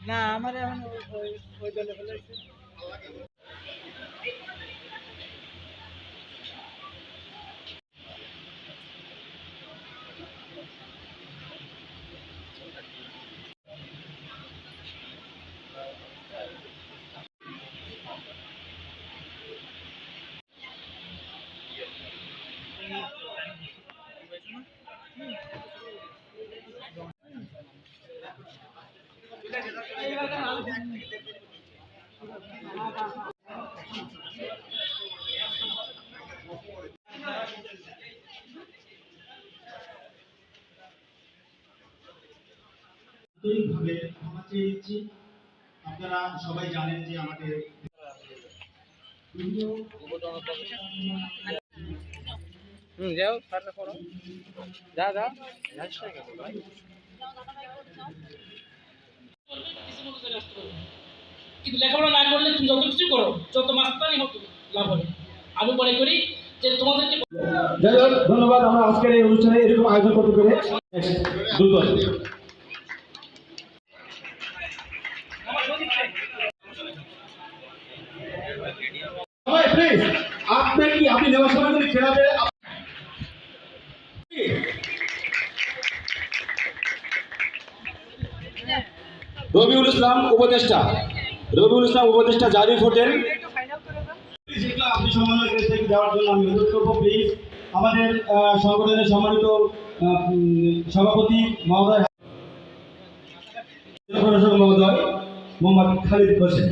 না আমার এখন ওই দলে ফেলেছে। আন্তরিকভাবে ক্ষমা চেয়ে নিচ্ছি। আপনারা সবাই জানেন যে আমাদের যাও সারটা করো, যা যা কিন্তু লেখাপড়া না করলে তুমি যত কিছু করো, যত মাস্তানি হোক লাভ হবে। আমি মনে করি যে তোমাদেরকে যাই হোক, ধন্যবাদ। আমরা আজকের এই অনুষ্ঠানে এরকম আয়োজন করতে পেরে দ্রুত প্লিজ আপনি নেওয়ার সময় যদি খেলাতে রবিউল ইসলাম উপদেষ্টা জারিফ হোটেল আপনি সম্মানের দেওয়ার জন্য আমি অনুরোধ করবো। প্লিজ আমাদের সংগঠনের সম্মানিত সভাপতি মহোদয় মোহাম্মদ খালিদ হোসেন।